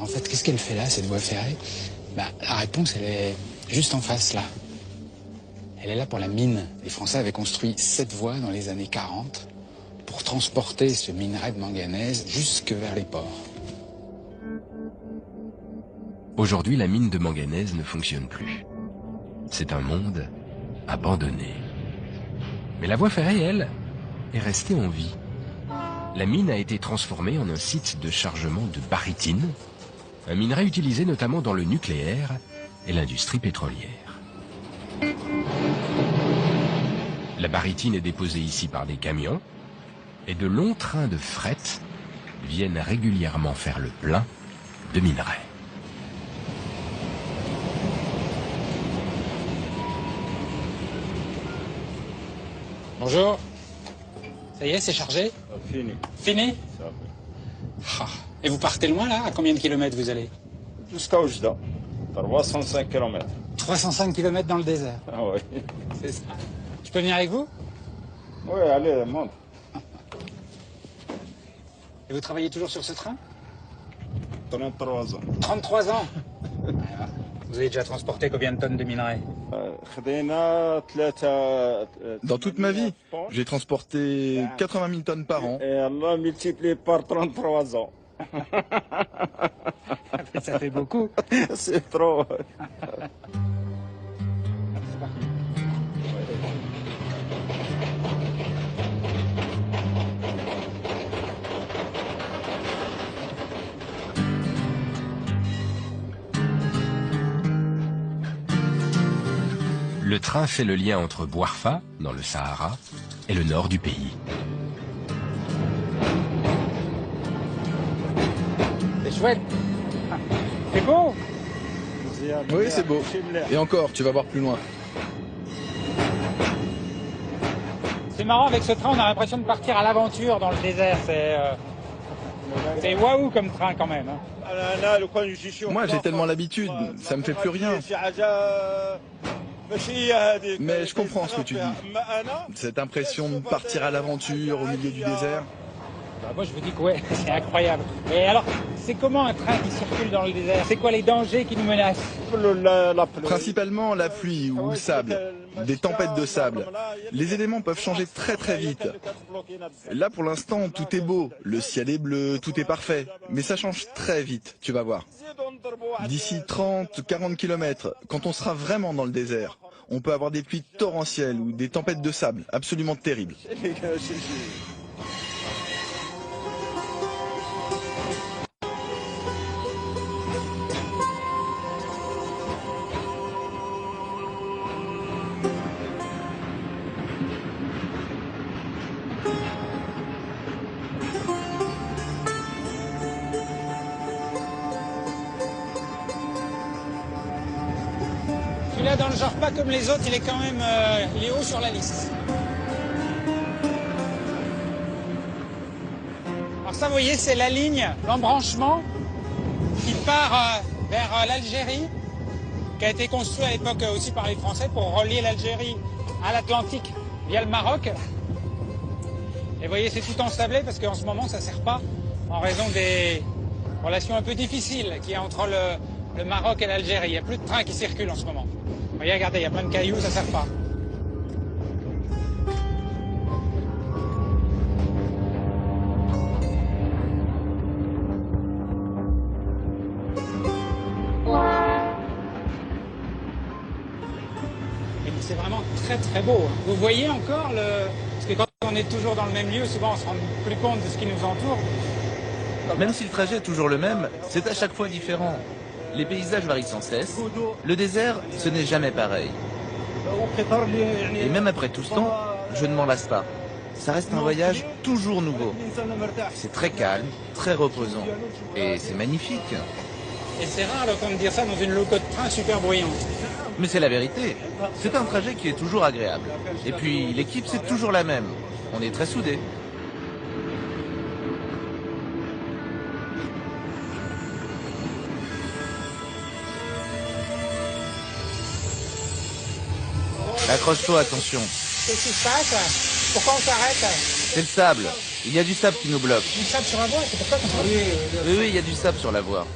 En fait, qu'est-ce qu'elle fait là, cette voie ferrée? La réponse, elle est juste en face, là. Elle est là pour la mine. Les Français avaient construit 7 voies dans les années 40 pour transporter ce minerai de manganèse jusque vers les ports. Aujourd'hui, la mine de manganèse ne fonctionne plus. C'est un monde abandonné. Mais la voie ferrée, elle, est restée en vie. La mine a été transformée en un site de chargement de barytine, un minerai utilisé notamment dans le nucléaire et l'industrie pétrolière. La barytine est déposée ici par des camions et de longs trains de fret viennent régulièrement faire le plein de minerai. Bonjour. Ça y est, c'est chargé? Fini. Fini? Ça. Et vous partez loin, là? À combien de kilomètres vous allez? Jusqu'à Oujda. 305 km. 305 kilomètres dans le désert. Ah oui. C'est ça. Je peux venir avec vous? Oui, allez, monte. Et vous travaillez toujours sur ce train? 33 ans. 33 ans. Vous avez déjà transporté combien de tonnes de minerai? Dans toute ma vie, j'ai transporté 80 000 tonnes par an. Et Allah multiplie par 33 ans. Ça fait beaucoup. C'est trop. Le train fait le lien entre Bouarfa, dans le Sahara, et le nord du pays. C'est chouette. C'est beau. Oui, c'est beau. Et encore, tu vas voir plus loin. C'est marrant, avec ce train, on a l'impression de partir à l'aventure dans le désert. C'est waouh comme train quand même. Moi, j'ai tellement l'habitude, ça me fait plus rien. Mais je comprends ce que tu dis. Cette impression de partir à l'aventure au milieu du désert. Moi, je vous dis que ouais, c'est incroyable. Et alors, c'est comment un train qui circule dans le désert? C'est quoi les dangers qui nous menacent? Principalement la pluie ou le sable, des tempêtes de sable. Les éléments peuvent changer très très vite. Là, pour l'instant, tout est beau. Le ciel est bleu, tout est parfait. Mais ça change très vite, tu vas voir. D'ici 30, 40 km, quand on sera vraiment dans le désert, on peut avoir des pluies torrentielles ou des tempêtes de sable absolument terribles. Celui-là, dans le genre pas comme les autres, il est quand même il est haut sur la liste. Alors ça, vous voyez, c'est la ligne, l'embranchement qui part vers l'Algérie, qui a été construit à l'époque aussi par les Français pour relier l'Algérie à l'Atlantique via le Maroc. Et vous voyez, c'est tout ensablé parce qu'en ce moment, ça ne sert pas en raison des relations un peu difficiles qu'il y a entre le Maroc et l'Algérie. Il n'y a plus de trains qui circulent en ce moment. Vous voyez, regardez, il y a plein de cailloux, ça ne sert pas. C'est vraiment très très beau. Vous voyez encore parce que quand on est toujours dans le même lieu, souvent on se rend plus compte de ce qui nous entoure. Même si le trajet est toujours le même, c'est à chaque fois différent. Les paysages varient sans cesse. Le désert, ce n'est jamais pareil. Et même après tout ce temps, je ne m'en lasse pas. Ça reste un voyage toujours nouveau. C'est très calme, très reposant. Et c'est magnifique. Et c'est rare d'entendre dire ça dans une loco de train super bruyante. Mais c'est la vérité. C'est un trajet qui est toujours agréable. Et puis, l'équipe, c'est toujours la même. On est très soudés. Accroche-toi, attention. Qu'est-ce qui se passe? Pourquoi on s'arrête? C'est le sable. Il y a du sable qui nous bloque. Du sable sur la voie, c'est pour ça qu'on s'arrête. Oui, il y a du sable sur la voie.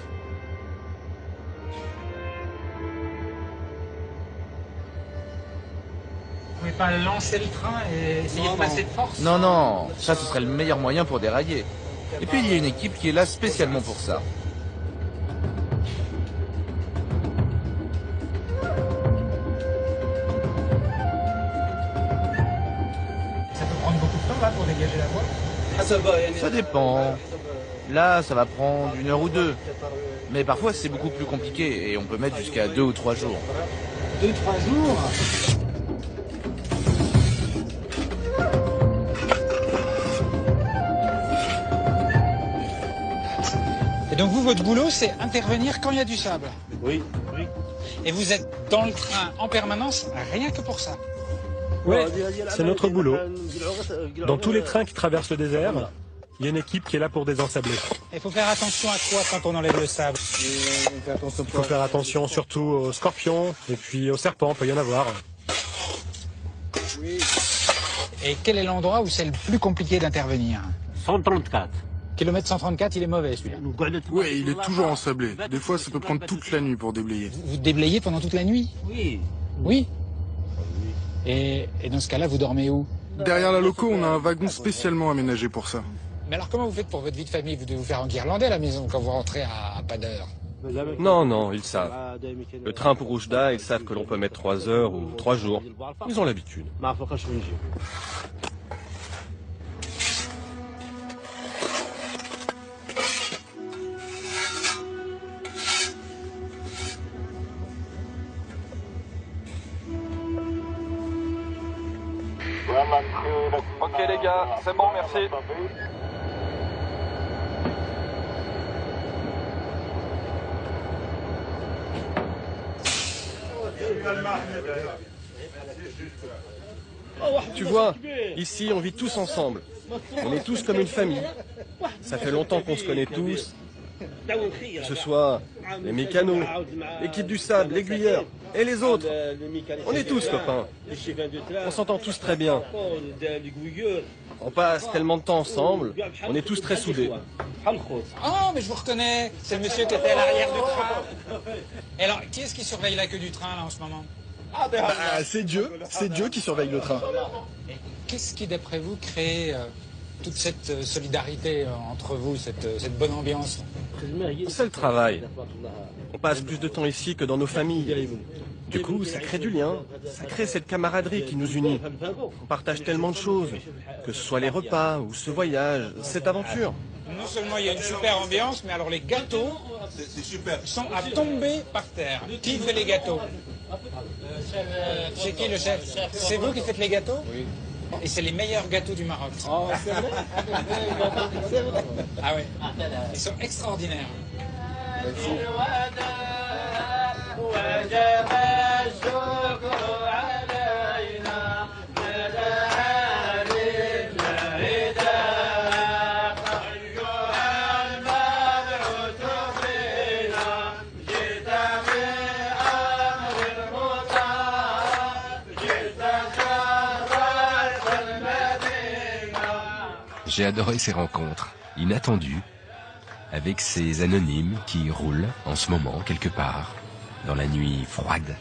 pas lancer le train et essayer de passer de force? Non, non, ça ce serait le meilleur moyen pour dérailler. Et puis il y a une équipe qui est là spécialement pour ça. Ça peut prendre beaucoup de temps là pour dégager la voie? Ça dépend. Là, ça va prendre 1 heure ou 2. Mais parfois c'est beaucoup plus compliqué et on peut mettre jusqu'à 2 ou 3 jours. 2-3 jours? Et donc vous, votre boulot, c'est intervenir quand il y a du sable? Oui. Et vous êtes dans le train en permanence, rien que pour ça? Oui, c'est notre boulot. Dans tous les trains qui traversent le désert, il y a une équipe qui est là pour désensabler. Il faut faire attention à quoi quand on enlève le sable? Il faut faire attention surtout aux scorpions et puis aux serpents, peut y en avoir. Et quel est l'endroit où c'est le plus compliqué d'intervenir? 134. Kilomètre 134, il est mauvais celui-là. Ouais, il est toujours ensablé. Des fois, ça peut prendre toute la nuit pour déblayer. Vous déblayez pendant toute la nuit? Oui. Oui. Et dans ce cas-là, vous dormez où? Derrière la loco, on a un wagon spécialement aménagé pour ça. Mais alors comment vous faites pour votre vie de famille? Vous devez vous faire enguirlander à la maison quand vous rentrez à pas d'heure. Non, ils savent. Le train pour Oujda, ils savent que l'on peut mettre 3 heures ou 3 jours. Ils ont l'habitude. Ok les gars, c'est bon, merci. Tu vois, ici on vit tous ensemble. On est tous comme une famille. Ça fait longtemps qu'on se connaît tous. Que ce soit les mécanos, l'équipe du sable, l'aiguilleur et les autres. On est tous copains. On s'entend tous très bien. On passe tellement de temps ensemble, on est tous très soudés. Oh, mais je vous reconnais, c'est le monsieur qui était à l'arrière du train. Et alors, qui est-ce qui surveille la queue du train là en ce moment? C'est Dieu qui surveille le train. Et qu'est-ce qui, d'après vous, crée toute cette solidarité entre vous, cette bonne ambiance? C'est le travail. On passe plus de temps ici que dans nos familles. Du coup, ça crée du lien, ça crée cette camaraderie qui nous unit. On partage tellement de choses, que ce soit les repas ou ce voyage, cette aventure. Non seulement il y a une super ambiance, mais alors les gâteaux sont à tomber par terre. Qui fait les gâteaux? C'est qui le chef? C'est vous qui faites les gâteaux? Oui. Et c'est les meilleurs gâteaux du Maroc. Oh, c'est vrai? Ah ouais. Ils sont extraordinaires. J'ai adoré ces rencontres, inattendues, avec ces anonymes qui roulent en ce moment quelque part, dans la nuit froide